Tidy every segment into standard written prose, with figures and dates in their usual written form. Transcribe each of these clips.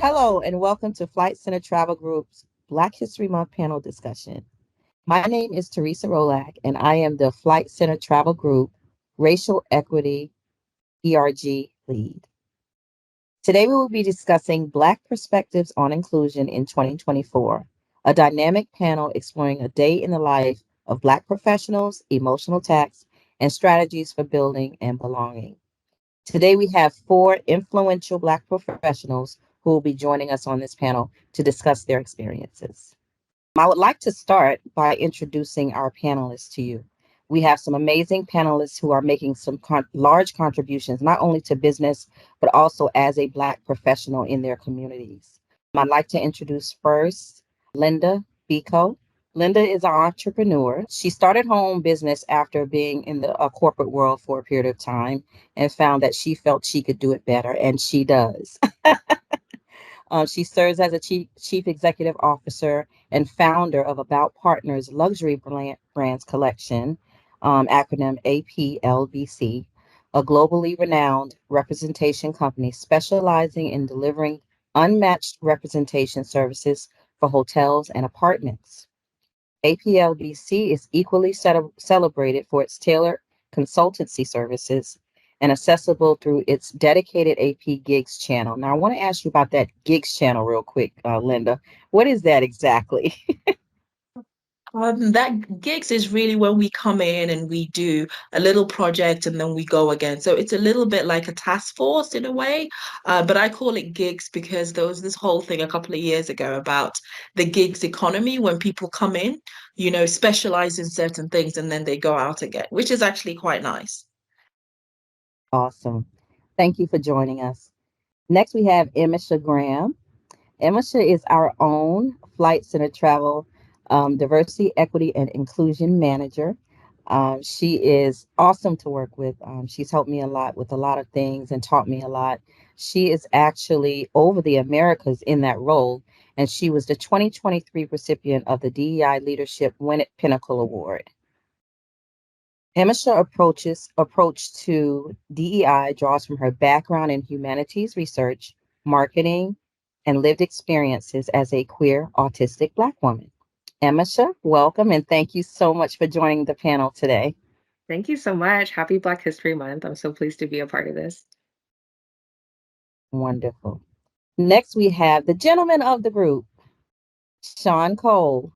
Hello, and welcome to Flight Center Travel Group's Black History Month panel discussion. My name is Teresa Rolack, and I am the Flight Center Travel Group Racial Equity ERG lead. Today, we will be discussing Black perspectives on inclusion in 2024, a dynamic panel exploring a day in the life of Black professionals, emotional tax, and strategies for building and belonging. Today, we have four influential Black professionals who will be joining us on this panel to discuss their experiences. I would like to start by introducing our panelists to you. We have some amazing panelists who are making some large contributions, not only to business, but also as a Black professional in their communities. I'd like to introduce first Linda Bekoe. Linda is an entrepreneur. She started her own business after being in the corporate world for a period of time and found that she felt she could do it better, and she does. She serves as a chief executive officer and founder of About Partners Luxury Brands Collection, acronym APLBC, a globally renowned representation company specializing in delivering unmatched representation services for hotels and apartments. APLBC is equally celebrated for its tailored consultancy services and accessible through its dedicated AP Gigs channel. Now, I want to ask you about that Gigs channel real quick, Linda. What is that exactly? That gigs is really when we come in and we do a little project and then we go again. So it's a little bit like a task force in a way, but I call it gigs because there was this whole thing a couple of years ago about the gigs economy when people come in, specialize in certain things and then they go out again, which is actually quite nice. Awesome. Thank you for joining us. Next, we have Emese Graham. Emese is our own Flight Center Travel Diversity, Equity, and Inclusion Manager. She is awesome to work with. She's helped me a lot with a lot of things and taught me a lot. She is actually over the Americas in that role, and she was the 2023 recipient of the DEI Leadership Win It Pinnacle Award. Emese approach to DEI draws from her background in humanities research, marketing, and lived experiences as a queer autistic Black woman. Emese, welcome, and thank you so much for joining the panel today. Thank you so much. Happy Black History Month. I'm so pleased to be a part of this. Wonderful. Next, we have the gentleman of the group, Shawn Cole.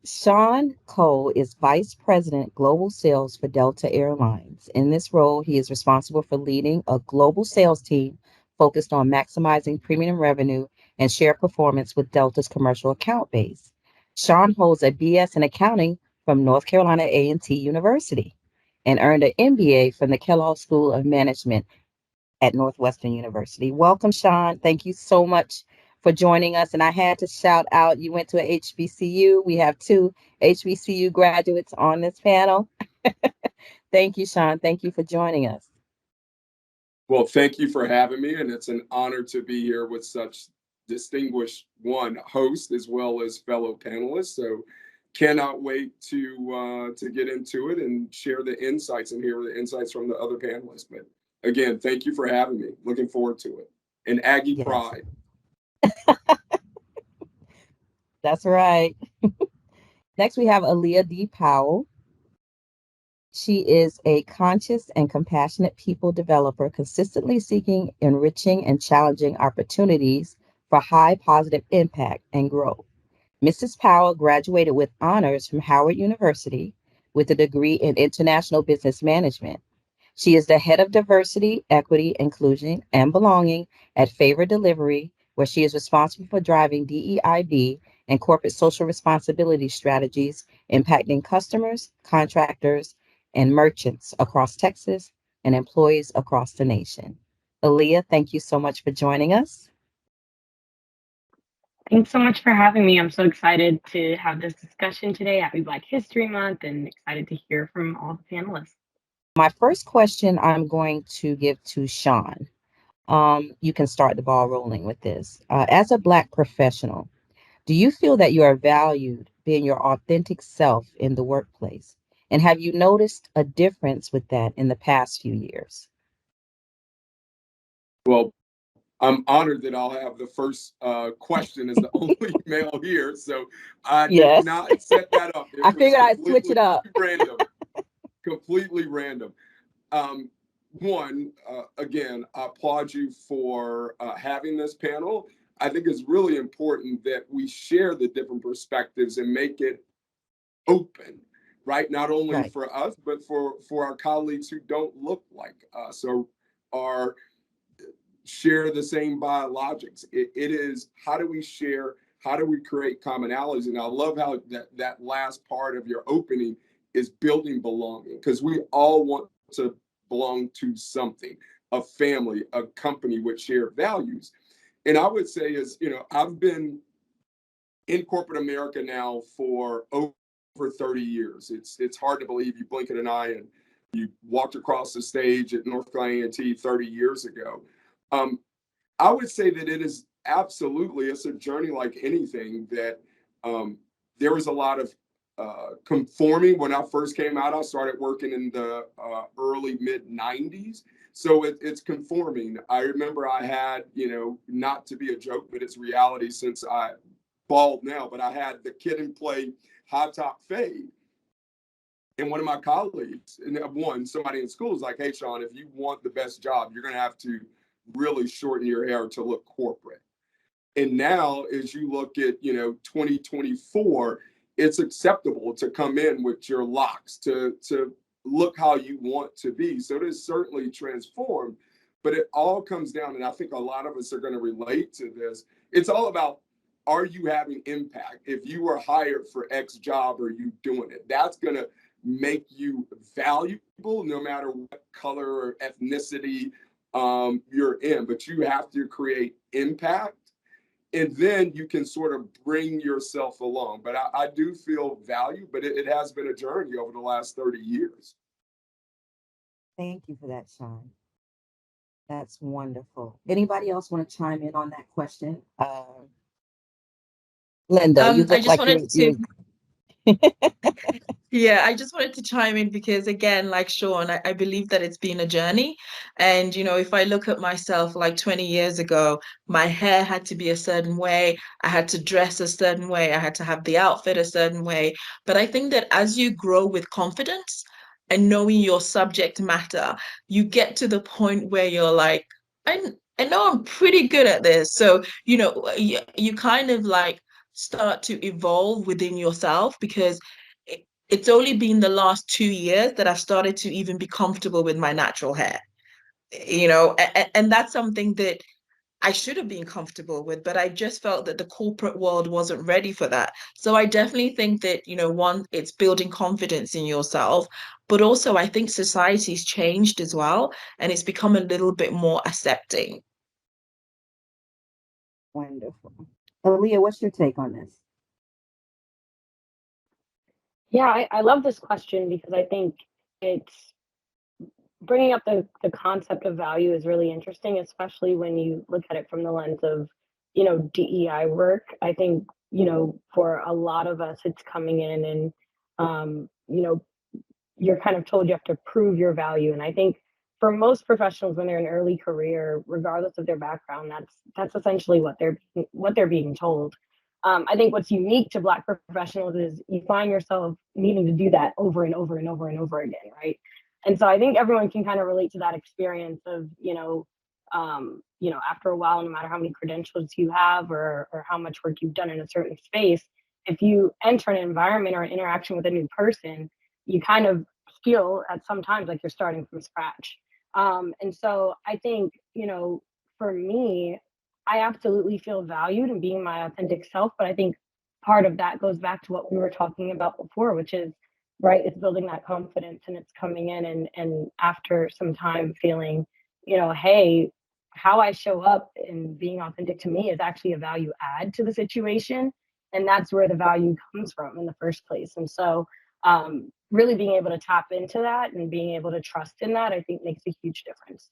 Shawn Cole is Vice President Global Sales for Delta Airlines. In this role, he is responsible for leading a global sales team focused on maximizing premium revenue and share performance with Delta's commercial account base. Shawn holds a BS in accounting from North Carolina A&T University and earned an MBA from the Kellogg School of Management at Northwestern University. Welcome, Shawn. Thank you so much for joining us. And I had to shout out, you went to a HBCU. We have two HBCU graduates on this panel. Thank you, Shawn. Thank you for joining us. Well, thank you for having me. And it's an honor to be here with such distinguished host as well as fellow panelists. So cannot wait to get into it and share the insights and hear the insights from the other panelists. But again, thank you for having me. Looking forward to it. And Aggie pride. That's right. Next, we have Aliyah D. Powell. She is a conscious and compassionate people developer, consistently seeking enriching and challenging opportunities for high positive impact and growth. Mrs. Powell graduated with honors from Howard University with a degree in international business management. She is the head of diversity, equity, inclusion, and belonging at Favor Delivery, where she is responsible for driving DEIB and corporate social responsibility strategies impacting customers, contractors, and merchants across Texas and employees across the nation. Aliyah, thank you so much for joining us. Thanks so much for having me. I'm so excited to have this discussion today. Happy Black History Month and excited to hear from all the panelists. My first question I'm going to give to Shawn. You can start the ball rolling with this. As a Black professional, do you feel that you are valued being your authentic self in the workplace? And have you noticed a difference with that in the past few years? Well, I'm honored that I'll have the first question as the only male here. So I did Yes. not set that up. It I was figured I'd switch it completely up. random, completely random. One, again, I applaud you for having this panel. I think it's really important that we share the different perspectives and make it open, right? Not only Right. for us, but for our colleagues who don't look like us or are share the same biologics. It is, how do we share? How do we create commonalities? And I love how that last part of your opening is building belonging, because we all want to belong to something, a family, a company with shared values. And I would say is, I've been in corporate America now for over 30 years. It's hard to believe. You blink at an eye and you walked across the stage at North Carolina A&T 30 years ago. I would say that it is absolutely, it's a journey like anything, that there was a lot of conforming. When I first came out, I started working in the early mid 90s. So it's conforming. I remember I had, not to be a joke, but it's reality since I bald now, but I had the Kid and Play high top fade. And one of my colleagues, and somebody in school was like, hey, Shawn, if you want the best job, you're going to have to really shorten your hair to look corporate. And now, as you look at, 2024, it's acceptable to come in with your locks, to look how you want to be. So it is certainly transformed, but it all comes down, and I think a lot of us are going to relate to this. It's all about, are you having impact? If you were hired for X job, are you doing it? That's going to make you valuable no matter what color or ethnicity you're in, but you have to create impact, and then you can sort of bring yourself along. But I do feel value, but it has been a journey over the last 30 years. Thank you for that, Shawn. That's wonderful. Anybody else want to chime in on that question? Linda, you I look just like wanted you're Yeah, I just wanted to chime in because, again, like Shawn, I believe that it's been a journey. And, if I look at myself like 20 years ago, my hair had to be a certain way. I had to dress a certain way. I had to have the outfit a certain way. But I think that as you grow with confidence and knowing your subject matter, you get to the point where you're like, I know I'm pretty good at this. So, you kind of like start to evolve within yourself, because it's only been the last 2 years that I've started to even be comfortable with my natural hair, and that's something that I should have been comfortable with, but I just felt that the corporate world wasn't ready for that. So I definitely think that, one, it's building confidence in yourself, but also I think society's changed as well, and it's become a little bit more accepting. wonderful. Aliyah, what's your take on this? Yeah, I love this question because I think it's bringing up the concept of value is really interesting, especially when you look at it from the lens of, DEI work. I think, for a lot of us, it's coming in and, you're kind of told you have to prove your value. And I think for most professionals, when they're in early career, regardless of their background, that's essentially what they're being told. I think what's unique to Black professionals is you find yourself needing to do that over and over and over and over again, right? And so I think everyone can kind of relate to that experience of, after a while, no matter how many credentials you have or how much work you've done in a certain space, if you enter an environment or an interaction with a new person, you kind of feel at some times like you're starting from scratch. And so I think, for me, I absolutely feel valued in being my authentic self, but I think part of that goes back to what we were talking about before, which is, right, it's building that confidence and it's coming in and after some time feeling, hey, how I show up and being authentic to me is actually a value add to the situation. And that's where the value comes from in the first place. And so really being able to tap into that and being able to trust in that, I think makes a huge difference.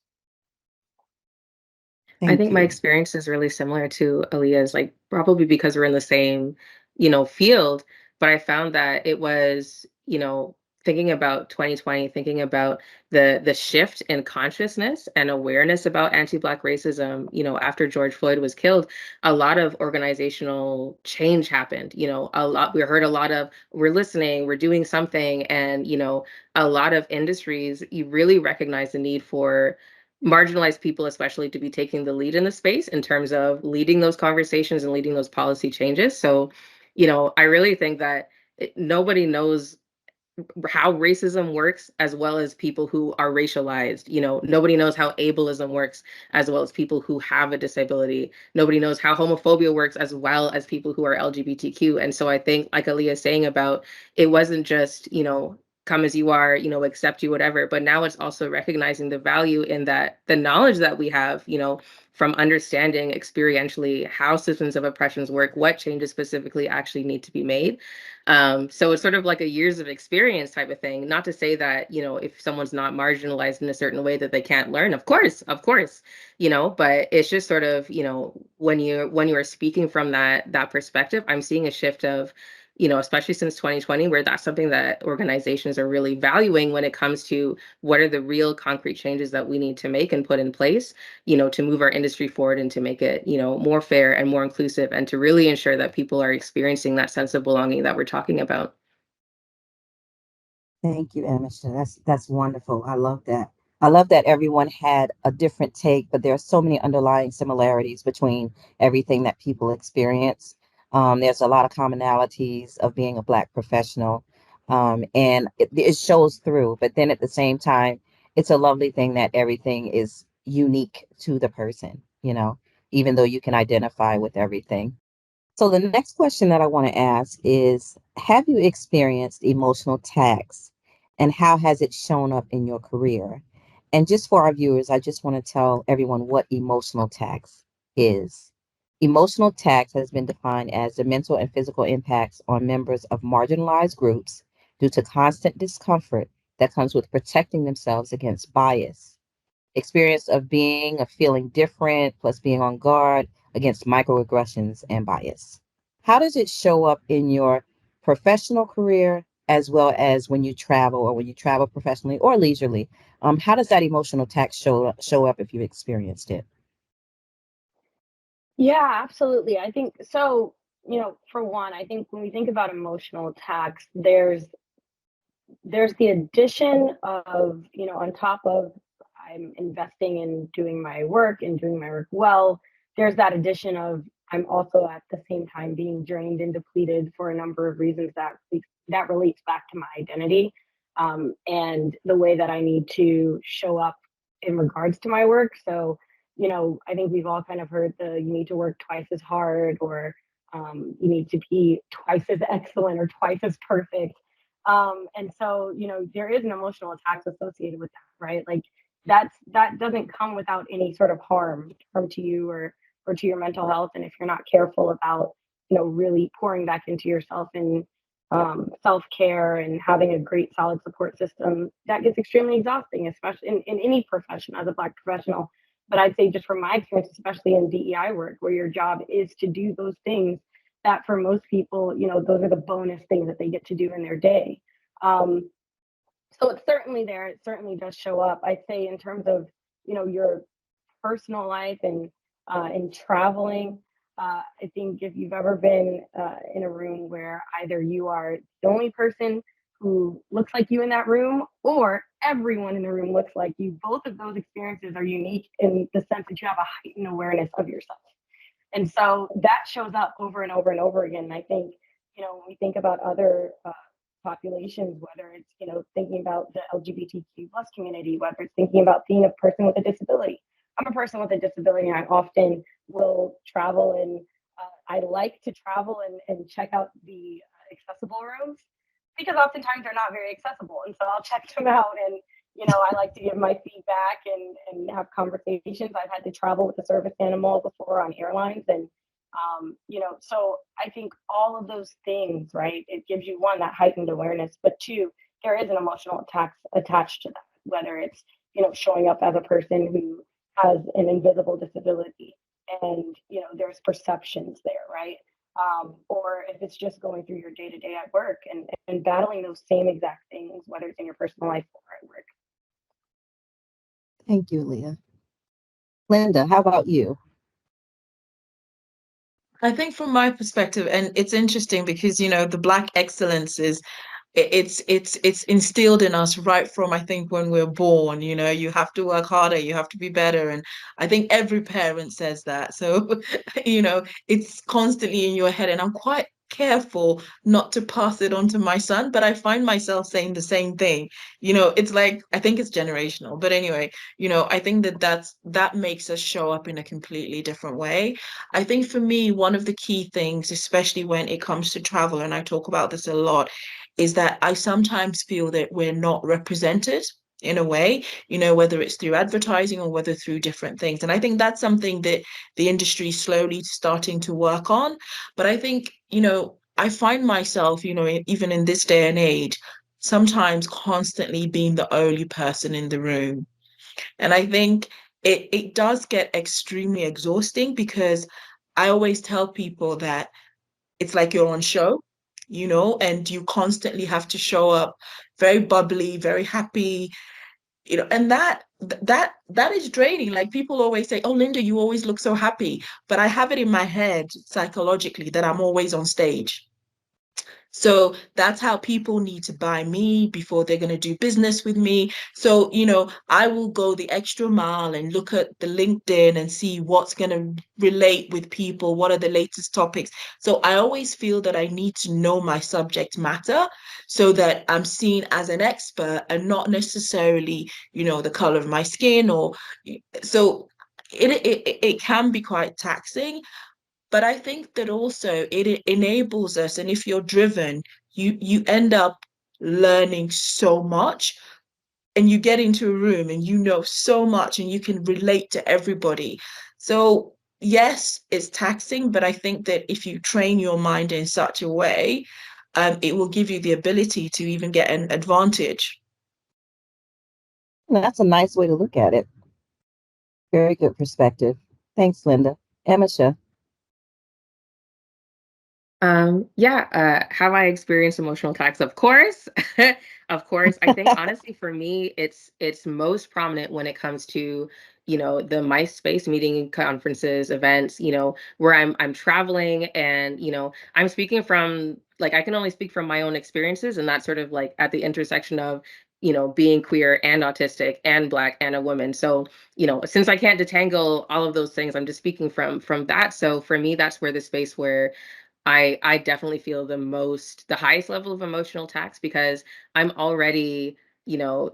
I think my you. experience is really similar to Aliyah's, like probably because we're in the same, field. But I found that it was, thinking about 2020, thinking about the shift in consciousness and awareness about anti-Black racism, after George Floyd was killed, a lot of organizational change happened. We heard a lot of, we're listening, we're doing something, and a lot of industries, you really recognize the need for marginalized people, especially, to be taking the lead in the space in terms of leading those conversations and leading those policy changes. So, I really think that nobody knows how racism works as well as people who are racialized. Nobody knows how ableism works as well as people who have a disability. Nobody knows how homophobia works as well as people who are LGBTQ. And so I think, like Aliyah is saying about, it wasn't just, come as you are, accept you, whatever, but now it's also recognizing the value in that, the knowledge that we have, from understanding experientially how systems of oppressions work, what changes specifically actually need to be made. So it's sort of like a years of experience type of thing. Not to say that, if someone's not marginalized in a certain way that they can't learn, of course, but it's just sort of, when you're speaking from that perspective, I'm seeing a shift of, especially since 2020, where that's something that organizations are really valuing when it comes to what are the real concrete changes that we need to make and put in place, to move our industry forward and to make it, more fair and more inclusive, and to really ensure that people are experiencing that sense of belonging that we're talking about. Thank you, Emese. That's wonderful. I love that. I love that everyone had a different take, but there are so many underlying similarities between everything that people experience. There's a lot of commonalities of being a Black professional, and it shows through. But then at the same time, it's a lovely thing that everything is unique to the person, even though you can identify with everything. So the next question that I want to ask is, have you experienced emotional tax, and how has it shown up in your career? And just for our viewers, I just want to tell everyone what emotional tax is. Emotional tax has been defined as the mental and physical impacts on members of marginalized groups due to constant discomfort that comes with protecting themselves against bias. Experience of feeling different, plus being on guard against microaggressions and bias. How does it show up in your professional career as well as when you travel, or when you travel professionally or leisurely? How does that emotional tax show up if you've experienced it? Yeah, absolutely. I think so. For one, I think when we think about emotional tax, there's the addition of, on top of I'm investing in doing my work and doing my work well, there's that addition of I'm also at the same time being drained and depleted for a number of reasons that relates back to my identity, and the way that I need to show up in regards to my work. So, I think we've all kind of heard you need to work twice as hard, or you need to be twice as excellent or twice as perfect. And so, there is an emotional tax associated with that, right? Like that doesn't come without any sort of harm to you, or to your mental health. And if you're not careful about, really pouring back into yourself and self-care and having a great solid support system, that gets extremely exhausting, especially in any profession as a Black professional. But I'd say, just from my experience, especially in DEI work, where your job is to do those things that for most people, those are the bonus things that they get to do in their day. Um, so it's certainly there. It certainly does show up. I'd say, in terms of, your personal life and traveling. I think if you've ever been in a room where either you are the only person who looks like you in that room, or everyone in the room looks like you, both of those experiences are unique in the sense that you have a heightened awareness of yourself. And so that shows up over and over and over again. And I think, when we think about other populations, whether it's, thinking about the LGBTQ plus community, whether it's thinking about being a person with a disability. I'm a person with a disability, and I often will travel, and I like to travel and check out the accessible rooms, because oftentimes they're not very accessible. And so I'll check them out, and I like to give my feedback and have conversations. I've had to travel with a service animal before on airlines, and so I think all of those things, right? It gives you, one, that heightened awareness, but two, there is an emotional tax attached to that, whether it's showing up as a person who has an invisible disability, and there's perceptions there, right? or if it's just going through your day-to-day at work and battling those same exact things, whether it's in your personal life or at work. Thank you, Aliyah. Linda, how about you? I think from my perspective, and it's interesting because, the Black excellence is it's instilled in us right from, I think, when we're born. You have to work harder, you have to be better, and I think every parent says that. So it's constantly in your head, and I'm quite careful not to pass it on to my son, but I find myself saying the same thing. It's like, I think it's generational, but anyway, I think that makes us show up in a completely different way. I think for me, one of the key things, especially when it comes to travel, and I talk about this a lot, is that I sometimes feel that we're not represented in a way, whether it's through advertising or whether through different things. And I think that's something that the industry is slowly starting to work on. But I think, I find myself, even in this day and age, sometimes constantly being the only person in the room. And I think it does get extremely exhausting, because I always tell people that it's like you're on show, and you constantly have to show up very bubbly, very happy, and that is draining. Like, people always say, "Oh, Linda, you always look so happy," but I have it in my head psychologically that I'm always on stage. So that's how people need to buy me before they're going to do business with me. So, I will go the extra mile and look at the LinkedIn and see what's going to relate with people. What are the latest topics? So I always feel that I need to know my subject matter so that I'm seen as an expert and not necessarily, the color of my skin. Or so it can be quite taxing. But I think that also it enables us, and if you're driven, you end up learning so much, and you get into a room and you know so much and you can relate to everybody. So yes, it's taxing, but I think that if you train your mind in such a way, it will give you the ability to even get an advantage. That's a nice way to look at it. Very good perspective. Thanks, Linda. Emese. Have I experienced emotional attacks? Of course. Of course. I think honestly for me, it's most prominent when it comes to, the MySpace meeting, conferences, events, where I'm traveling and, I'm speaking from, like, I can only speak from my own experiences, and that's sort of like at the intersection of, being queer and autistic and Black and a woman. So, since I can't detangle all of those things, I'm just speaking from that. So for me, that's where the space where I definitely feel the highest level of emotional tax, because I'm already,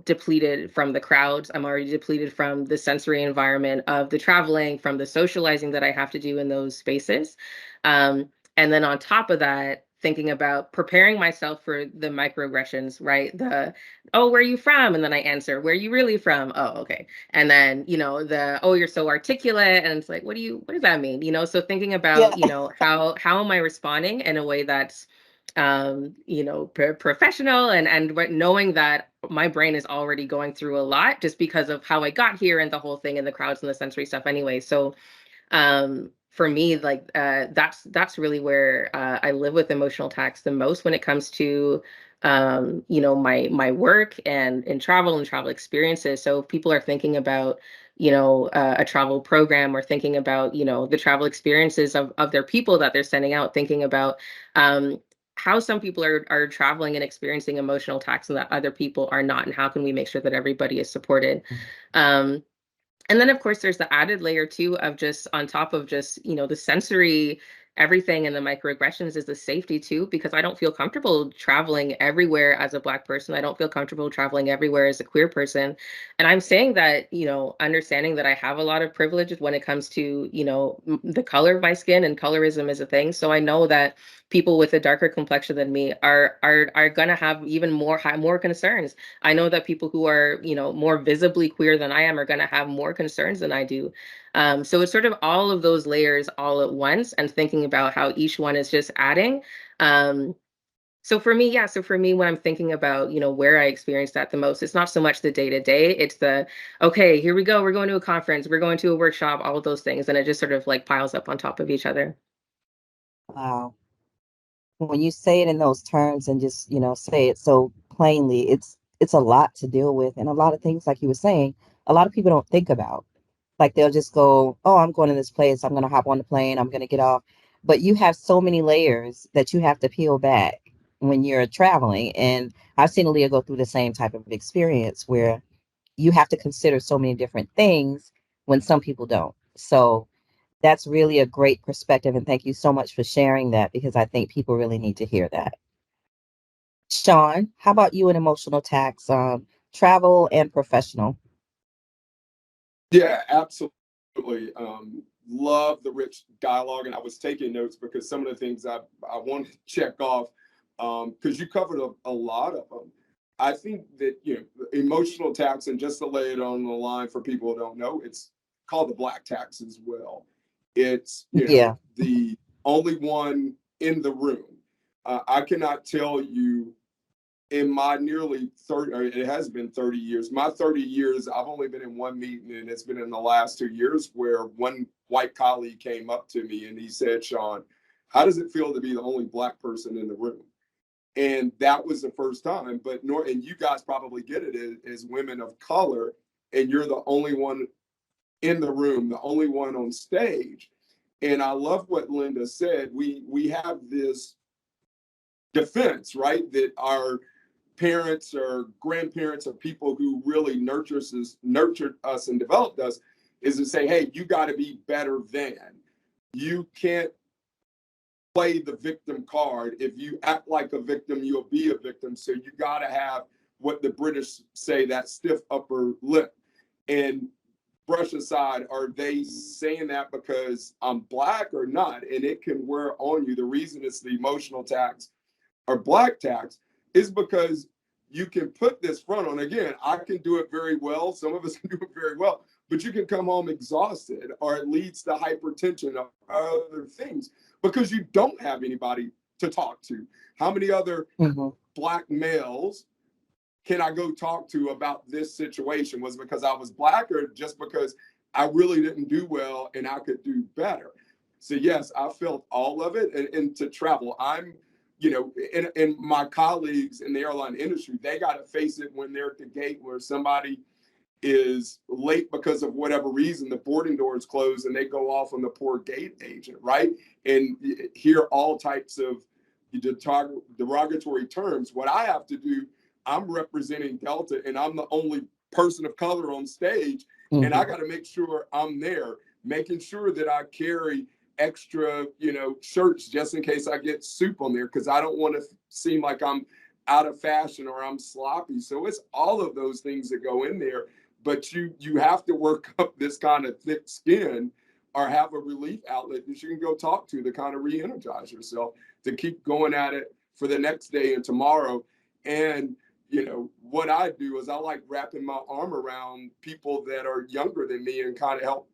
depleted from the crowds. I'm already depleted from the sensory environment of the traveling, from the socializing that I have to do in those spaces. And then on top of that, thinking about preparing myself for the microaggressions, right? Oh, where are you from? And then I answer, where are you really from? Oh, okay. And then, oh, you're so articulate. And it's like, what does that mean? So thinking about, how am I responding in a way that's, professional, and knowing that my brain is already going through a lot just because of how I got here and the whole thing and the crowds and the sensory stuff anyway. So, for me, like, that's really where I live with emotional tax the most when it comes to my work and in travel and travel experiences. So if people are thinking about a travel program, or thinking about the travel experiences of their people that they're sending out, thinking about how some people are traveling and experiencing emotional tax and that other people are not, and how can we make sure that everybody is supported. And then, of course, there's the added layer too of just on top of just, the sensory everything and the microaggressions, is the safety too, because I don't feel comfortable traveling everywhere as a Black person. I don't feel comfortable traveling everywhere as a queer person. And I'm saying that, understanding that I have a lot of privilege when it comes to, the color of my skin, and colorism is a thing. So I know that people with a darker complexion than me are gonna have even more concerns. I know that people who are, more visibly queer than I am are gonna have more concerns than I do. So it's sort of all of those layers all at once, and thinking about how each one is just adding. So for me, when I'm thinking about, where I experience that the most, it's not so much the day to day, it's the, okay, here we go, we're going to a conference, we're going to a workshop, all of those things. And it just sort of like piles up on top of each other. Wow. when you say it in those terms and just, say it so plainly, it's a lot to deal with. And a lot of things, like you were saying, a lot of people don't think about. Like they'll just go, oh, I'm going to this place, I'm going to hop on the plane, I'm going to get off. But you have so many layers that you have to peel back when you're traveling. And I've seen Aliyah go through the same type of experience where you have to consider so many different things when some people don't. So that's really a great perspective. And thank you so much for sharing that, because I think people really need to hear that. Shawn, how about you in emotional tax, travel and professional? Yeah, absolutely. Love the rich dialogue, and I was taking notes because some of the things I wanted to check off, because you covered a lot of them. I think that emotional tax, and just to lay it on the line for people who don't know, it's called the black tax as well. It's Yeah. the only one in the room. I cannot tell you in my nearly 30, or it has been 30 years, my 30 years, I've only been in one meeting, and it's been in the last 2 years, where one white colleague came up to me and he said, Shawn, how does it feel to be the only black person in the room? And that was the first time. But and you guys probably get it as women of color, and you're the only one in the room, the only one on stage. And I love what Linda said. We have this defense, right? That our parents or grandparents or people who really nurtured us and developed us, is to say, hey, you got to be better than. You can't play the victim card. If you act like a victim, you'll be a victim. So you got to have what the British say, that stiff upper lip. And brush aside, are they saying that because I'm black or not? And it can wear on you. The reason it's the emotional tax or black tax is because you can put this front on. Again, I can do it very well. Some of us can do it very well, but you can come home exhausted, or it leads to hypertension or other things because you don't have anybody to talk to. How many other black males can I go talk to about this situation? Was it because I was black, or just because I really didn't do well and I could do better? So yes, I felt all of it. And to travel, I'm, and my colleagues in the airline industry, they got to face it when they're at the gate where somebody is late because of whatever reason, the boarding door is closed and they go off on the poor gate agent, right? And hear all types of derogatory terms. What I have to do, I'm representing Delta, and I'm the only person of color on stage, and I got to make sure I'm there, making sure that I carry extra, shirts just in case I get soup on there, because I don't want to seem like I'm out of fashion or I'm sloppy. So it's all of those things that go in there, but you have to work up this kind of thick skin, or have a relief outlet that you can go talk to kind of re-energize yourself, to keep going at it for the next day and tomorrow. And what I do is I like wrapping my arm around people that are younger than me and kind of help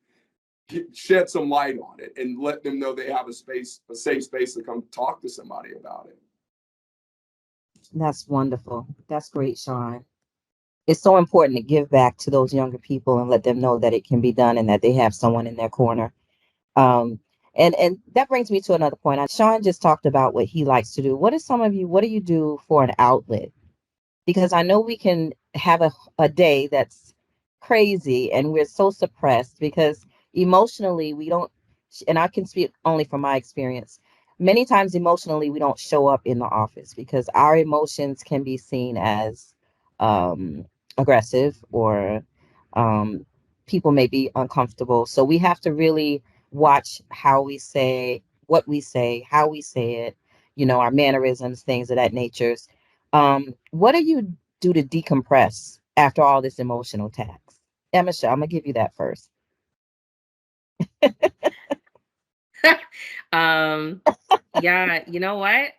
shed some light on it and let them know they have a safe space to come talk to somebody about it. That's wonderful. That's great, Shawn. It's so important to give back to those younger people and let them know that it can be done and that they have someone in their corner. Um, and that brings me to another point. Shawn just talked about what he likes to do. What do you do for an outlet? Because I know we can have a day that's crazy and we're so suppressed because emotionally we don't, and I can speak only from my experience. Many times emotionally we don't show up in the office because our emotions can be seen as um, aggressive, or people may be uncomfortable. So we have to really watch how we say, what we say, how we say it, our mannerisms, things of that nature. What do you do to decompress after all this emotional tax? Emese, I'm gonna give you that first. Yeah, you know what?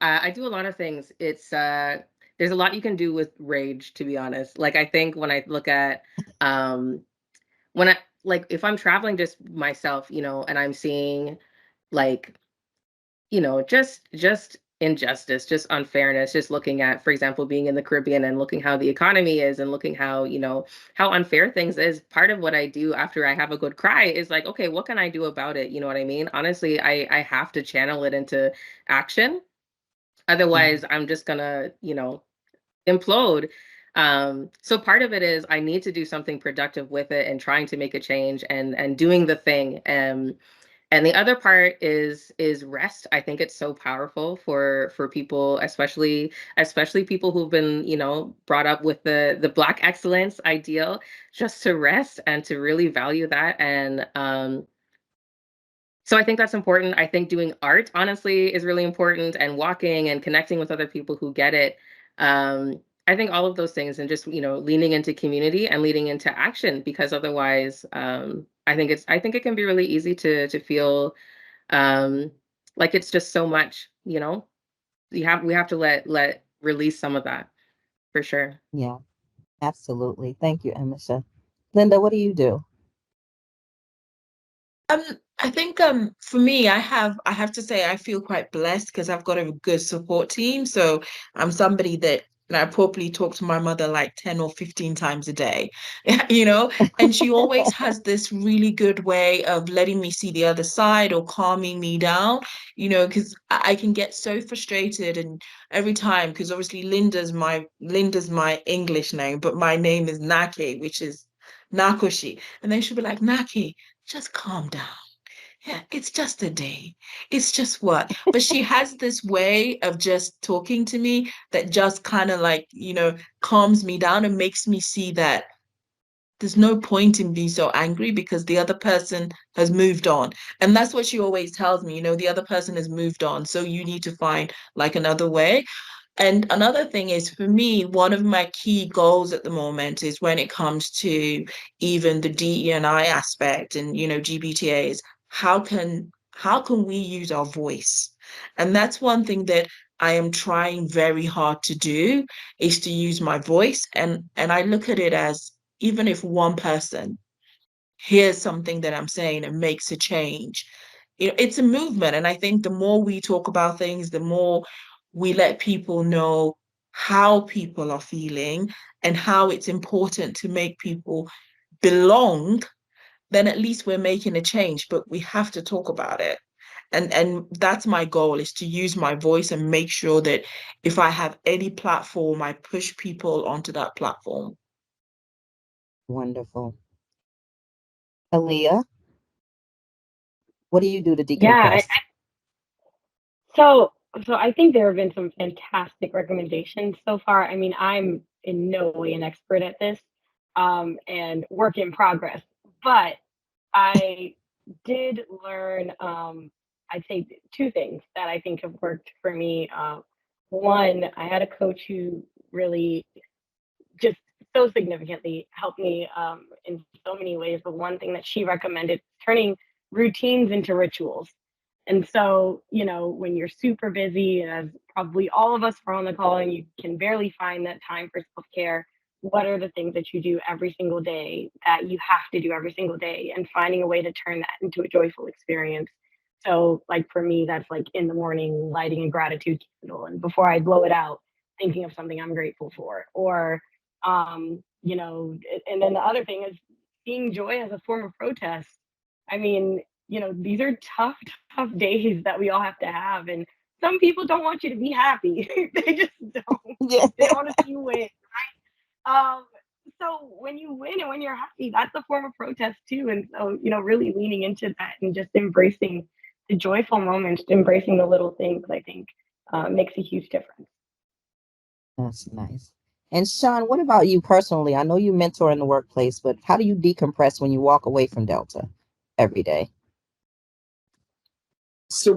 I do a lot of things. It's there's a lot you can do with rage, to be honest. Like I think when I look at when I like if I'm traveling just myself, and I'm seeing like, just injustice, just unfairness, just looking at, for example, being in the Caribbean and looking how the economy is and looking how, how unfair things is. Part of what I do after I have a good cry is like, okay, what can I do about it? You know what I mean? Honestly, I have to channel it into action. Otherwise, I'm just gonna, implode. So part of it is I need to do something productive with it and trying to make a change and doing the thing. And the other part is rest. I think it's so powerful for people, especially people who've been, brought up with the Black excellence ideal, just to rest and to really value that. And so I think that's important. I think doing art, honestly, is really important, and walking and connecting with other people who get it. I think all of those things, and just, leaning into community and leading into action, because otherwise, I think it can be really easy to feel like it's just so much, we have to let release some of that, for sure. Yeah, absolutely. Thank you, Emese. Linda, what do you do? I think for me, I have to say I feel quite blessed because I've got a good support team. So I'm somebody that I probably talk to my mother like 10 or 15 times a day, and she always has this really good way of letting me see the other side or calming me down, because I can get so frustrated and every time, because obviously Linda's my English name, but my name is Nake, which is Nakoshi. And then she'll be like, Nake, just calm down. Yeah, it's just a day. It's just what? But she has this way of just talking to me that just kind of like, calms me down and makes me see that there's no point in being so angry because the other person has moved on. And that's what she always tells me, the other person has moved on. So you need to find like another way. And another thing is, for me, one of my key goals at the moment is when it comes to even the DE&I aspect and, GBTAs, how can we use our voice? And that's one thing that I am trying very hard to do, is to use my voice. And I look at it as, even if one person hears something that I'm saying and makes a change, it's a movement. And I think the more we talk about things, the more we let people know how people are feeling and how it's important to make people belong, then at least we're making a change. But we have to talk about it. And that's my goal, is to use my voice and make sure that if I have any platform, I push people onto that platform. Wonderful. Aliyah, what do you do to Yeah, decompress? so I think there have been some fantastic recommendations so far. I mean, I'm in no way an expert at this, and work in progress, but I did learn, I'd say two things that I think have worked for me. One, I had a coach who really just so significantly helped me, in so many ways. But one thing that she recommended, turning routines into rituals. And so, when you're super busy, as probably all of us are on the call, and you can barely find that time for self care, what are the things that you do every single day that you have to do every single day, and finding a way to turn that into a joyful experience? So, like for me, that's like in the morning, lighting a gratitude candle, and before I blow it out, thinking of something I'm grateful for. Or, and then the other thing is seeing joy as a form of protest. I mean, these are tough, tough days that we all have to have. And some people don't want you to be happy. They just don't. Yeah. They don't want to see you win, right? So when you win and when you're happy, that's a form of protest too. And so, really leaning into that and just embracing the joyful moments, embracing the little things, I think makes a huge difference. That's nice. And Shawn, what about you personally? I know you mentor in the workplace, but how do you decompress when you walk away from Delta every day? So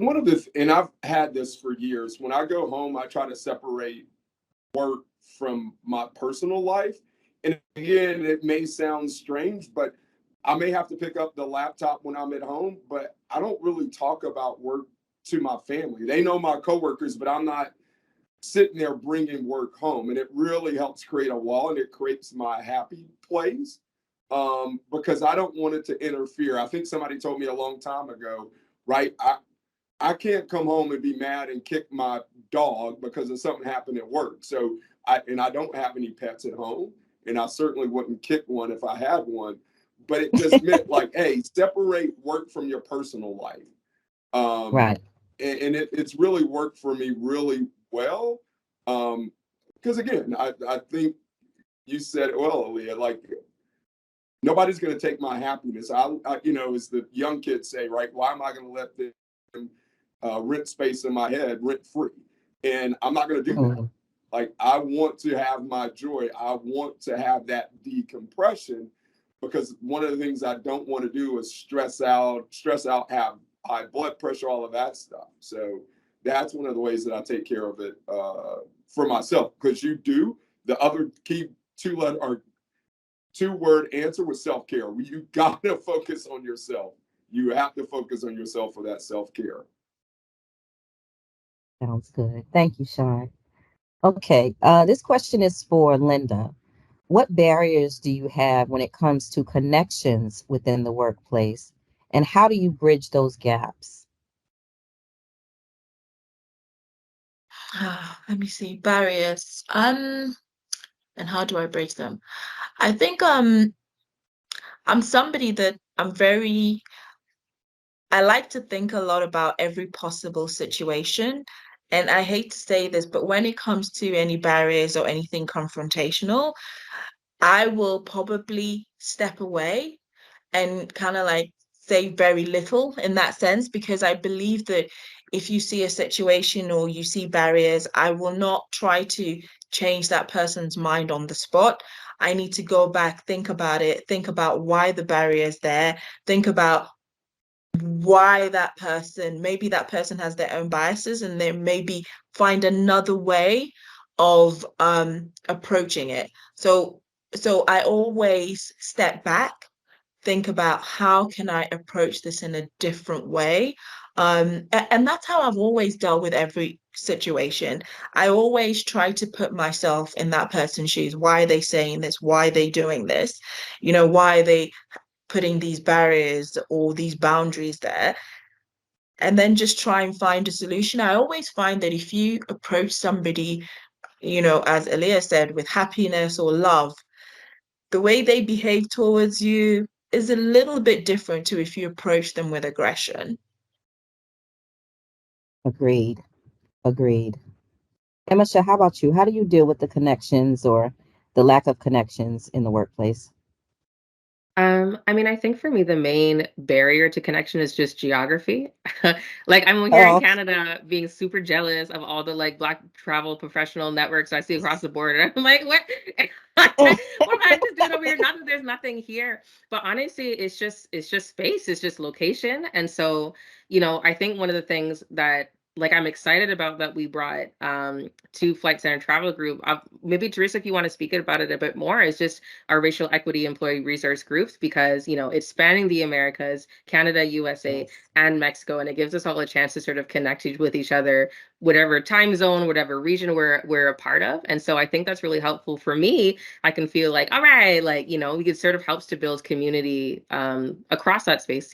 and I've had this for years, when I go home, I try to separate work from my personal life. And again, it may sound strange, but I may have to pick up the laptop when I'm at home, but I don't really talk about work to my family. They know my coworkers, but I'm not sitting there bringing work home. And it really helps create a wall, and it creates my happy place, because I don't want it to interfere. I think somebody told me a long time ago, right? I can't come home and be mad and kick my dog because of something happened at work. So I don't have any pets at home, and I certainly wouldn't kick one if I had one. But it just meant like, hey, separate work from your personal life. Right. And it's really worked for me really well. Because again, I think you said it well, Aliyah, like nobody's going to take my happiness. As the young kids say, right? Why am I going to let them rent space in my head rent free? And I'm not going to do that. Mhm. Like, I want to have my joy. I want to have that decompression, because one of the things I don't want to do is stress out, have high blood pressure, all of that stuff. So that's one of the ways that I take care of it for myself. Because the other key two-word answer was self-care. You gotta focus on yourself. You have to focus on yourself for that self-care. Sounds good. Thank you, Shawn. Okay, this question is for Linda. What barriers do you have when it comes to connections within the workplace, and how do you bridge those gaps? Let me see, barriers. And how do I bridge them? I think I'm somebody that I like to think a lot about every possible situation. And I hate to say this, but when it comes to any barriers or anything confrontational, I will probably step away and kind of like say very little in that sense, because I believe that if you see a situation or you see barriers, I will not try to change that person's mind on the spot. I need to go back, think about it, think about why the barrier is there, think about why maybe that person has their own biases, and then maybe find another way of approaching it. So I always step back, think about how can I approach this in a different way. And that's how I've always dealt with every situation. I always try to put myself in that person's shoes. Why are they saying this? Why are they doing this? Why are they putting these barriers or these boundaries there? And then just try and find a solution. I always find that if you approach somebody, as Aliyah said, with happiness or love, the way they behave towards you is a little bit different to if you approach them with aggression. Agreed. Agreed. Emese, how about you? How do you deal with the connections or the lack of connections in the workplace? I mean, I think for me, the main barrier to connection is just geography. Like, I'm here in Oh, Canada being super jealous of all the like Black travel professional networks I see across the border. I'm like, what? What am I just doing over here? Not that there's nothing here, but honestly, it's just space, it's just location. And so, I think one of the things that like I'm excited about that we brought to Flight Center Travel Group. Maybe Teresa, if you want to speak about it a bit more, is just our racial equity employee resource groups, because it's spanning the Americas, Canada, USA, yes. and Mexico, and it gives us all a chance to sort of connect with each other, whatever time zone, whatever region we're a part of. And so I think that's really helpful for me. I can feel like, all right, like it sort of helps to build community across that space.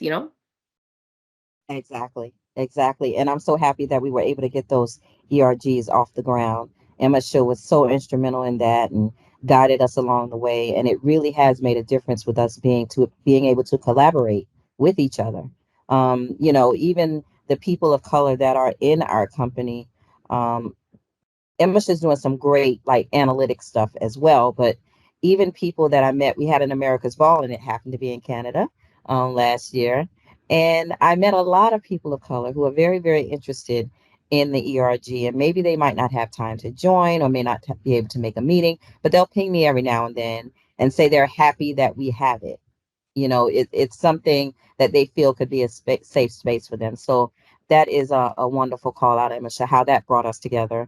Exactly. Exactly. And I'm so happy that we were able to get those ERGs off the ground. Emma Show was so instrumental in that and guided us along the way. And it really has made a difference with us being able to collaborate with each other. Even the people of color that are in our company, Emma's is doing some great like analytic stuff as well. But even people that I met, we had an America's Ball and it happened to be in Canada last year. And I met a lot of people of color who are very, very interested in the ERG. And maybe they might not have time to join or may not be able to make a meeting, but they'll ping me every now and then and say they're happy that we have it. It's something that they feel could be a safe space for them. So that is a wonderful call out, Emma, how that brought us together.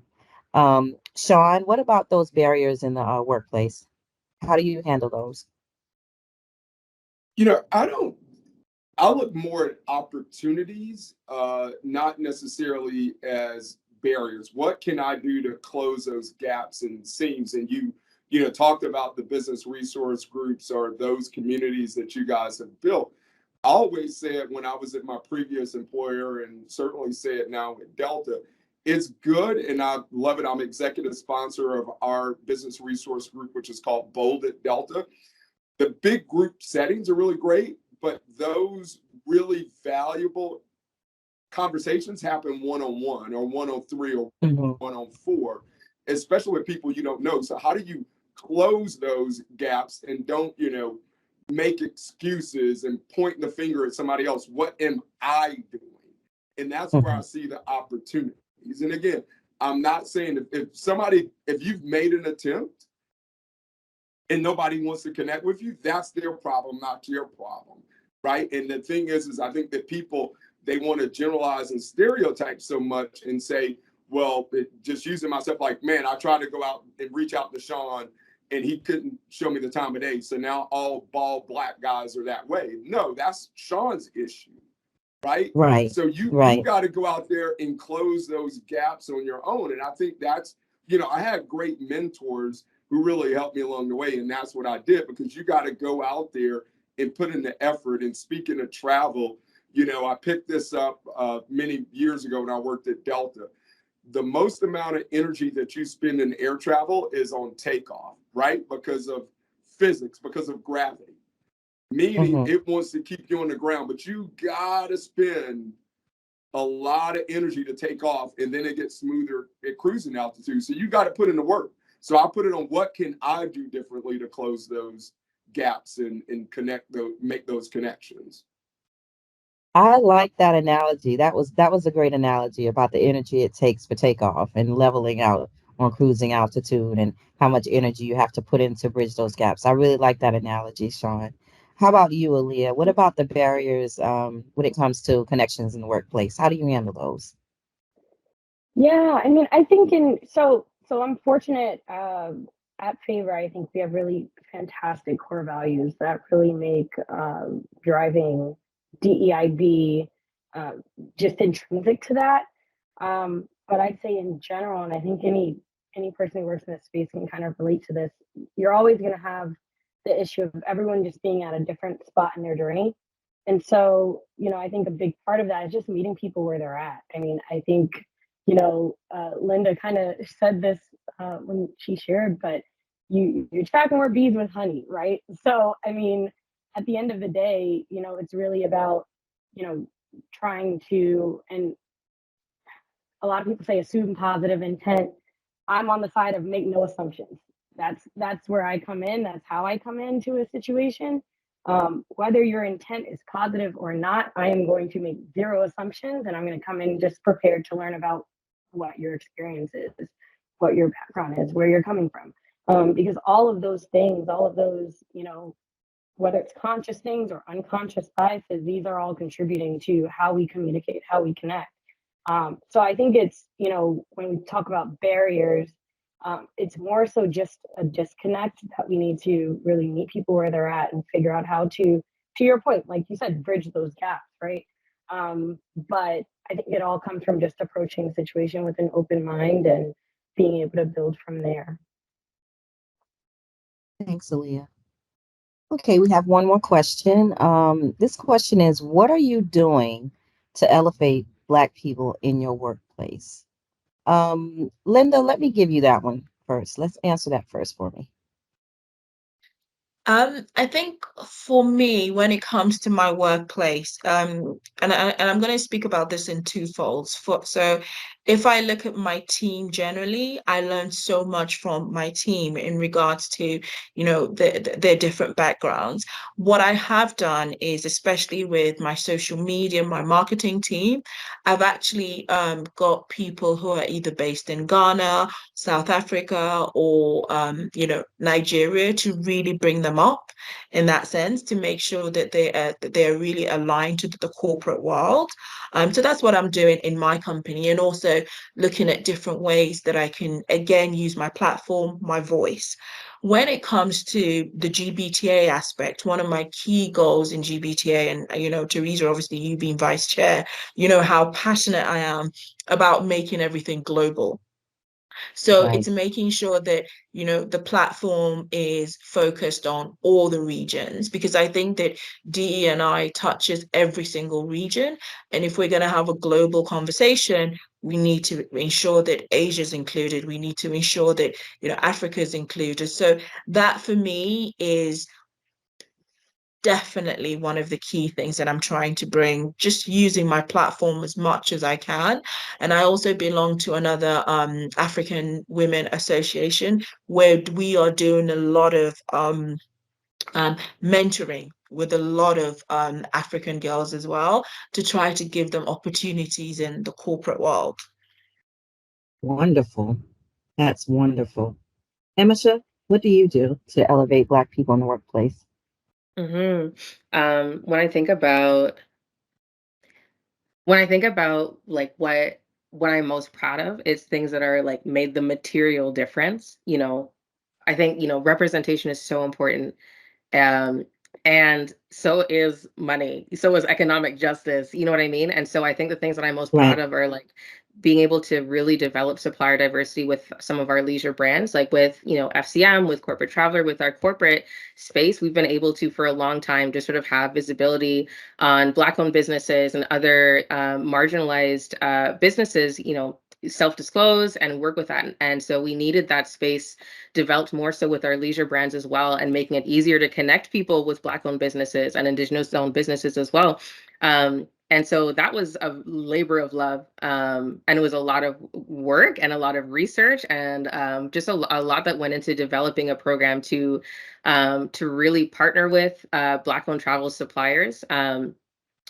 Shawn, what about those barriers in the workplace? How do you handle those? I look more at opportunities, not necessarily as barriers. What can I do to close those gaps and seams? And you talked about the business resource groups or those communities that you guys have built. always said when I was at my previous employer, and certainly say it now at Delta, it's good and I love it. I'm executive sponsor of our business resource group, which is called Bold at Delta. The big group settings are really great, but those really valuable conversations happen one-on-one or 1-on-3 or 1-on-4, especially with people you don't know. So how do you close those gaps and don't, make excuses and point the finger at somebody else? What am I doing? And that's where I see the opportunities. And again, I'm not saying if you've made an attempt and nobody wants to connect with you, that's their problem, not your problem, right? And the thing is I think that people, they want to generalize and stereotype so much and say, well, just using myself, like, man, I tried to go out and reach out to Shawn and he couldn't show me the time of day. So now all bald black guys are that way. No, that's Shawn's issue, right? Right. So you got to go out there and close those gaps on your own. And I think that's, I had great mentors who really helped me along the way. And that's what I did, because you got to go out there and put in the effort. And speaking of travel, I picked this up many years ago when I worked at Delta. The most amount of energy that you spend in air travel is on takeoff, right? Because of physics, because of gravity. Meaning it wants to keep you on the ground, but you gotta spend a lot of energy to take off, and then it gets smoother at cruising altitude. So you got to put in the work. So I put it on, what can I do differently to close those gaps and make those connections. I like that analogy. That was a great analogy about the energy it takes for takeoff and leveling out on cruising altitude and how much energy you have to put in to bridge those gaps. I really like that analogy, Shawn. How about you, Aliyah? What about the barriers when it comes to connections in the workplace? How do you handle those? Yeah, I mean, I think so I'm fortunate at Favor. I think we have really fantastic core values that really make driving DEIB just intrinsic to that. But I'd say in general, and I think any person who works in this space can kind of relate to this, you're always going to have the issue of everyone just being at a different spot in their journey. And so, I think a big part of that is just meeting people where they're at. I mean, I think, Linda kind of said this when she shared, but you're tracking more bees with honey, right? So, I mean, at the end of the day, it's really about, trying to, and a lot of people say assume positive intent. I'm on the side of make no assumptions. That's where I come in. That's how I come into a situation. Whether your intent is positive or not, I am going to make zero assumptions, and I'm going to come in just prepared to learn about what your experience is, what your background is, where you're coming from. Because all of those things, whether it's conscious things or unconscious biases, these are all contributing to how we communicate, how we connect. So I think it's, when we talk about barriers, it's more so just a disconnect that we need to really meet people where they're at and figure out how to your point, like you said, bridge those gaps, right? But I think it all comes from just approaching the situation with an open mind and being able to build from there. Thanks, Aliyah. Okay, we have one more question. This question is, what are you doing to elevate Black people in your workplace? Linda, let me give you that one first. Let's answer that first for me. I think for me, when it comes to my workplace, and I'm going to speak about this in two folds. So if I look at my team generally, I learned so much from my team in regards to, their different backgrounds. What I have done is, especially with my social media, my marketing team, I've actually got people who are either based in Ghana, South Africa, or Nigeria, to really bring them up in that sense, to make sure that they're really aligned to the corporate world. So that's what I'm doing in my company, and also looking at different ways that I can again use my platform, my voice. When it comes to the GBTA aspect, one of my key goals in GBTA, and Teresa, obviously you being vice chair, how passionate I am about making everything global. So Right. it's making sure that, the platform is focused on all the regions, because I think that DE&I touches every single region. And if we're going to have a global conversation, we need to ensure that Asia is included. We need to ensure that, Africa is included. So that for me is definitely one of the key things that I'm trying to bring, just using my platform as much as I can. And I also belong to another African Women Association, where we are doing a lot of mentoring with a lot of African girls as well, to try to give them opportunities in the corporate world. Wonderful. That's wonderful. Emese, what do you do to elevate Black people in the workplace? When I think about like what I'm most proud of, it's things that are like made the material difference. I think, representation is so important. Um, and so is money, so is economic justice, you know what I mean? And so I think the things that I'm most proud Right. of are like being able to really develop supplier diversity with some of our leisure brands, like with, FCM, with Corporate Traveler, with our corporate space. We've been able to, for a long time, just sort of have visibility on Black-owned businesses and other marginalized businesses, self-disclose and work with that. And so we needed that space developed more so with our leisure brands as well, and making it easier to connect people with Black-owned businesses and Indigenous-owned businesses as well. And so that was a labor of love, and it was a lot of work and a lot of research, and just a lot that went into developing a program to really partner with Black-owned travel suppliers.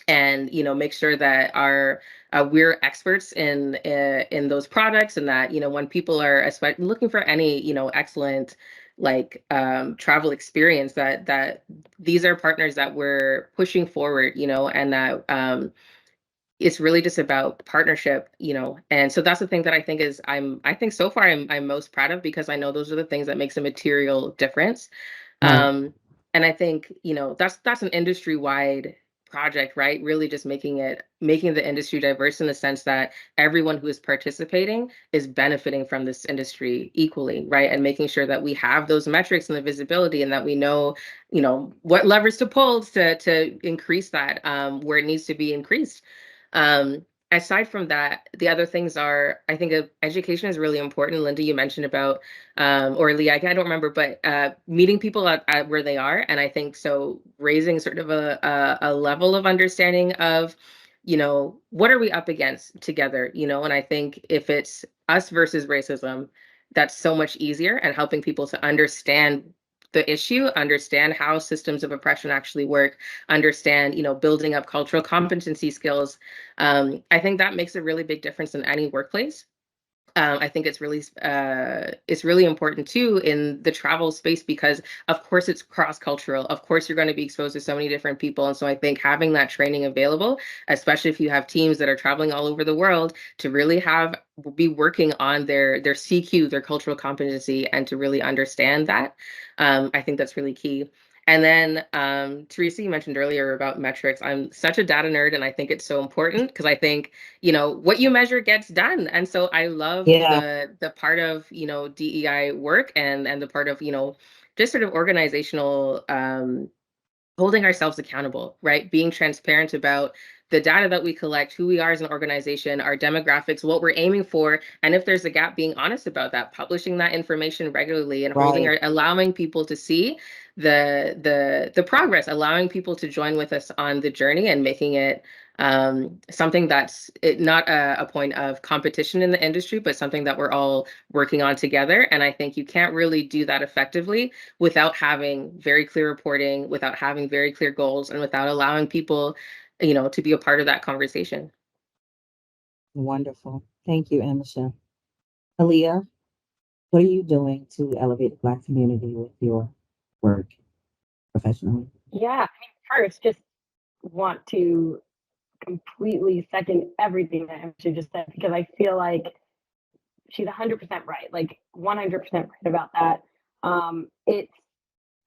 And make sure that we're experts in those products, and that when people are looking for any excellent like travel experience, that these are partners that we're pushing forward, and that it's really just about partnership, and so that's the thing that I think is I think so far I'm most proud of, because I know those are the things that makes a material difference. Right. And I think, that's an industry-wide project, right? Really just making the industry diverse in the sense that everyone who is participating is benefiting from this industry equally, right? And making sure that we have those metrics and the visibility, and that we know, what levers to pull to increase that where it needs to be increased. Aside from that, the other things are, I think, education is really important. Linda, you mentioned about, or Leah, I don't remember, but meeting people at where they are. And I think so raising sort of a level of understanding of, what are we up against together, and I think if it's us versus racism, that's so much easier, and helping people to understand the issue, understand how systems of oppression actually work, understand, building up cultural competency skills. I think that makes a really big difference in any workplace. I think it's really important too in the travel space, because of course it's cross-cultural. Of course you're going to be exposed to so many different people, and so I think having that training available, especially if you have teams that are traveling all over the world, to really be working on their CQ, their cultural competency, and to really understand that, I think that's really key. And then, Teresa, you mentioned earlier about metrics. I'm such a data nerd, and I think it's so important, because I think, what you measure gets done. And so I love Yeah. the part of, DEI work, and the part of, just sort of organizational, holding ourselves accountable, right? Being transparent about the data that we collect, who we are as an organization, our demographics, what we're aiming for, and if there's a gap, being honest about that, publishing that information regularly, and Right. allowing people to see the progress, allowing people to join with us on the journey, and making it something that's not a point of competition in the industry, but something that we're all working on together. And I think you can't really do that effectively without having very clear reporting, without having very clear goals, and without allowing people, to be a part of that conversation. Wonderful. Thank you, Emese. Aliyah, what are you doing to elevate the Black community with your work professionally? Yeah, I mean, first, just want to completely second everything that Emma just said, because I feel like she's 100% right, like 100% right about that. It's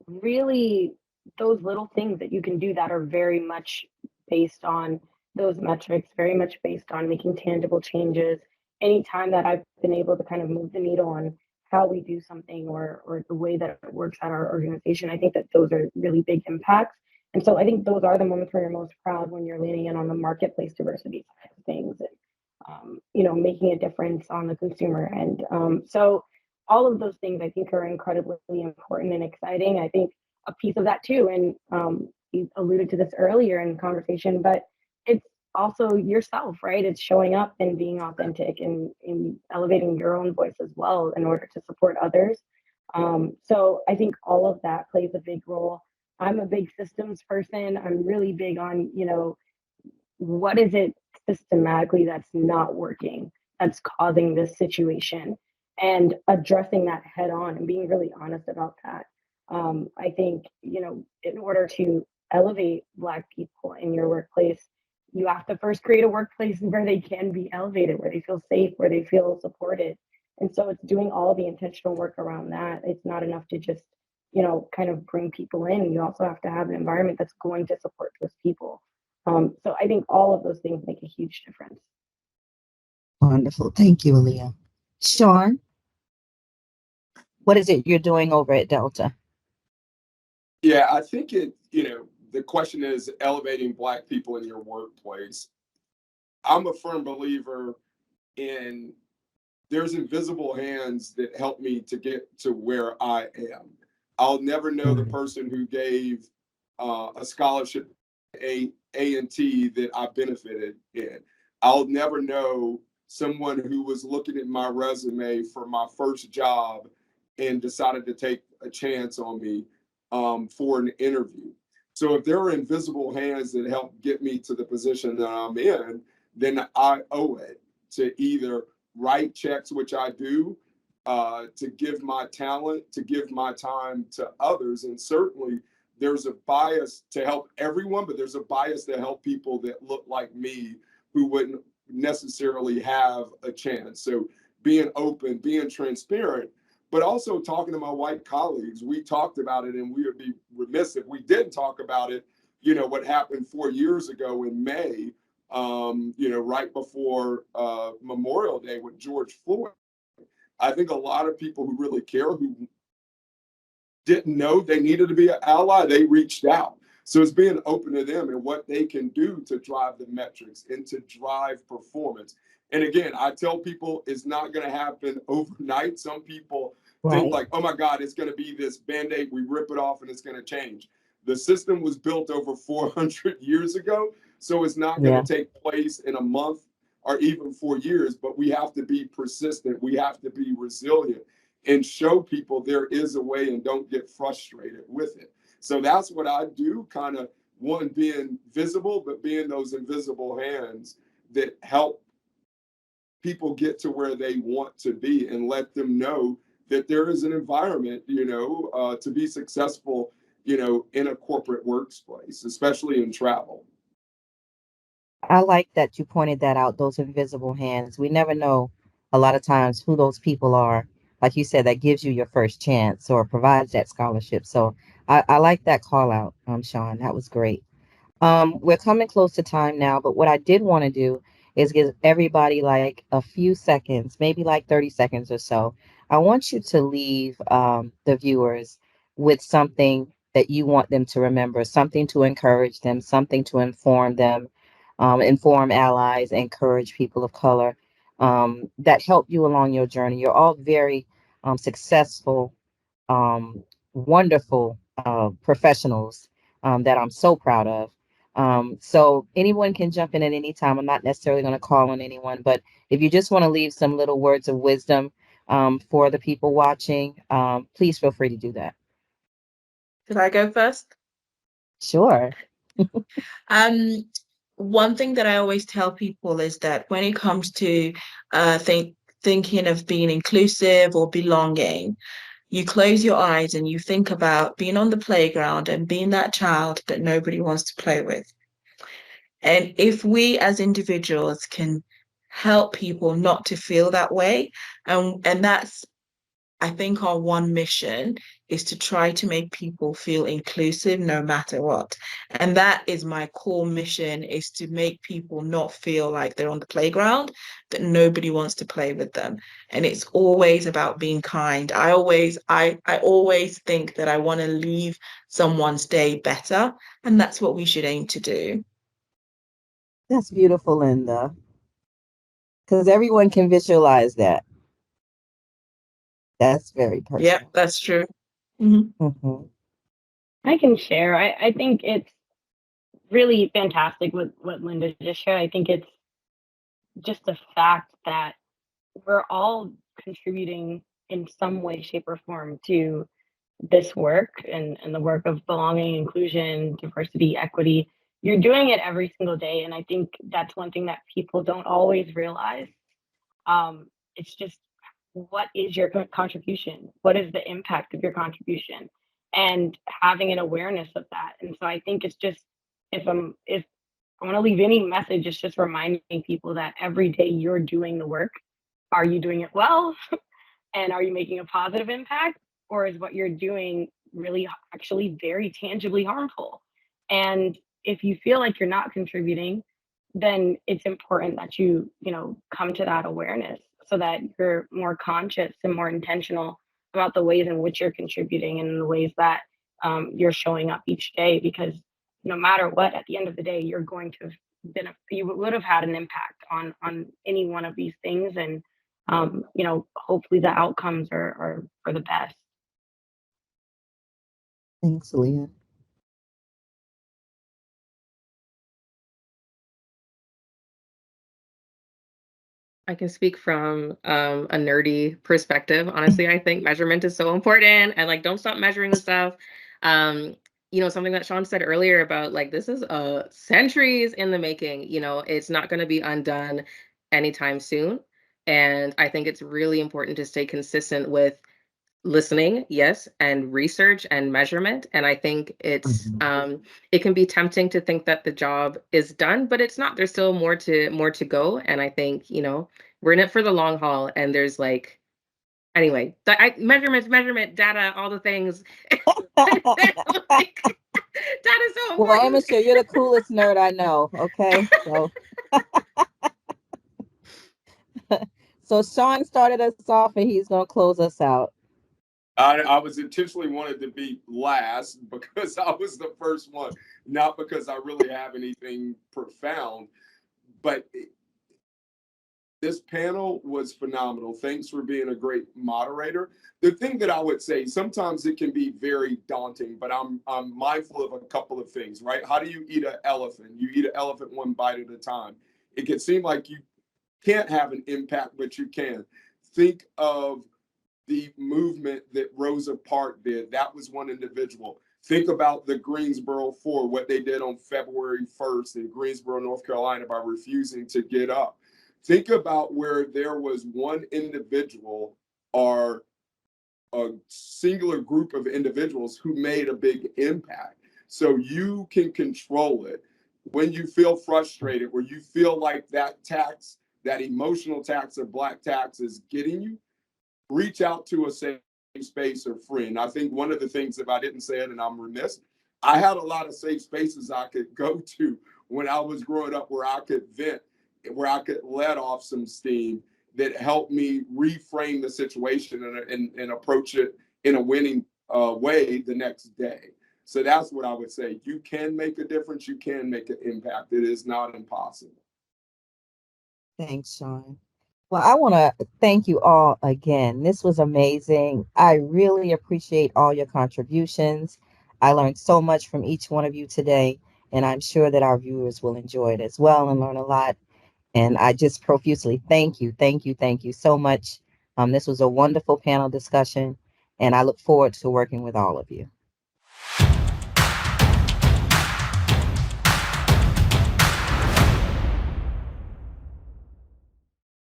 really those little things that you can do that are very much based on those metrics, very much based on making tangible changes any time that I've been able to kind of move the needle on how we do something or the way that it works at our organization, I think that those are really big impacts. And so I think those are the moments where you're most proud, when you're leaning in on the marketplace diversity side of things, and making a difference on the consumer end. So all of those things I think are incredibly important and exciting. I think a piece of that too, and you alluded to this earlier in the conversation, but it's also yourself, right? It's showing up and being authentic and elevating your own voice as well in order to support others. So I think all of that plays a big role. I'm a big systems person. I'm really big on, what is it systematically that's not working, that's causing this situation, and addressing that head on and being really honest about that. I think, in order to elevate Black people in your workplace, you have to first create a workplace where they can be elevated, where they feel safe, where they feel supported. And so it's doing all the intentional work around that. It's not enough to just, kind of bring people in. You also have to have an environment that's going to support those people. So I think all of those things make a huge difference. Wonderful. Thank you, Aliyah. Shawn, what is it you're doing over at Delta? Yeah, I think the question is elevating Black people in your workplace. I'm a firm believer in there's invisible hands that help me to get to where I am. I'll never know the person who gave a scholarship A&T that I benefited in. I'll never know someone who was looking at my resume for my first job and decided to take a chance on me for an interview. So if there are invisible hands that help get me to the position that I'm in, then I owe it to either write checks, which I do, to give my talent, to give my time to others. And certainly there's a bias to help everyone, but there's a bias to help people that look like me who wouldn't necessarily have a chance. So being open, being transparent, but also talking to my white colleagues. We talked about it, and we would be remiss if we didn't talk about it. What happened 4 years ago in May, right before Memorial Day with George Floyd. I think a lot of people who really care, who didn't know they needed to be an ally, they reached out. So it's being open to them and what they can do to drive the metrics and to drive performance. And again, I tell people it's not going to happen overnight. Some people think like, oh my God, it's going to be this Band-Aid, we rip it off and it's going to change. The system was built over 400 years ago, so it's not going to take place in a month or even 4 years, but we have to be persistent. We have to be resilient and show people there is a way, and don't get frustrated with it. So that's what I do, kind of, one, being visible, but being those invisible hands that help people get to where they want to be, and let them know that there is an environment, to be successful, in a corporate workspace, especially in travel. I like that you pointed that out, those invisible hands. We never know a lot of times who those people are. Like you said, that gives you your first chance or provides that scholarship. So I like that call out, Shawn. That was great. We're coming close to time now, but what I did want to do is give everybody like a few seconds, maybe like 30 seconds or so. I want you to leave the viewers with something that you want them to remember, something to encourage them, something to inform them, inform allies, encourage people of color that help you along your journey. You're all very successful, wonderful professionals that I'm so proud of. So anyone can jump in at any time. I'm not necessarily going to call on anyone, but if you just want to leave some little words of wisdom for the people watching, please feel free to do that. Should I go first? Sure. One thing that I always tell people is that when it comes to thinking of being inclusive or belonging, you close your eyes and you think about being on the playground and being that child that nobody wants to play with. And if we as individuals can help people not to feel that way, and that's, I think, our one mission is to try to make people feel inclusive no matter what. And that is my core mission, is to make people not feel like they're on the playground, that nobody wants to play with them. And it's always about being kind. I always think that I want to leave someone's day better, and that's what we should aim to do. That's beautiful, Linda. Because everyone can visualize that. That's very personal. Yeah, that's true. Mm-hmm. Mm-hmm. I can share. I think it's really fantastic what Linda just shared. I think it's just the fact that we're all contributing in some way, shape, or form to this work and the work of belonging, inclusion, diversity, equity. You're doing it every single day. And I think that's one thing that people don't always realize. It's just, what is your contribution? What is the impact of your contribution? And having an awareness of that. And so I think it's just, if I want to leave any message, it's just reminding people that every day you're doing the work. Are you doing it well? And are you making a positive impact? Or is what you're doing really actually very tangibly harmful? And if you feel like you're not contributing, then it's important that you come to that awareness so that you're more conscious and more intentional about the ways in which you're contributing and the ways that you're showing up each day. Because no matter what, at the end of the day, you're going to have you would have had an impact on any one of these things. And hopefully the outcomes are for the best. Thanks, Aliyah. I can speak from a nerdy perspective. Honestly, I think measurement is so important, and like, don't stop measuring the stuff. Something that Shawn said earlier about like, this is centuries in the making. It's not going to be undone anytime soon. And I think it's really important to stay consistent with listening, yes, and research and measurement. And I think it's it can be tempting to think that the job is done, but it's not. There's still more to go. And I think, we're in it for the long haul. And there's like, anyway, measurement, data, all the things. Like, that is so important. Well, Emma, sure, you're the coolest nerd I know. Okay, so Shawn started us off, and he's gonna close us out. I was intentionally wanted to be last because I was the first one, not because I really have anything profound. But this panel was phenomenal. Thanks for being a great moderator. The thing that I would say, sometimes it can be very daunting, but I'm mindful of a couple of things, right? How do you eat an elephant? You eat an elephant one bite at a time. It can seem like you can't have an impact, but you can. Think of the movement that Rosa Parks did. That was one individual. Think about the Greensboro Four, what they did on February 1st in Greensboro, North Carolina, by refusing to get up. Think about where there was one individual or a singular group of individuals who made a big impact. So you can control it. When you feel frustrated, where you feel like that tax, that emotional tax or black tax is getting you, reach out to a safe space or friend. I think one of the things, if I didn't say it and I'm remiss, I had a lot of safe spaces I could go to when I was growing up where I could vent, where I could let off some steam that helped me reframe the situation and approach it in a winning way the next day. So that's what I would say. You can make a difference. You can make an impact. It is not impossible. Thanks, Shawn. Well, I want to thank you all again. This was amazing. I really appreciate all your contributions. I learned so much from each one of you today, and I'm sure that our viewers will enjoy it as well and learn a lot. And I just profusely thank you so much. This was a wonderful panel discussion, and I look forward to working with all of you.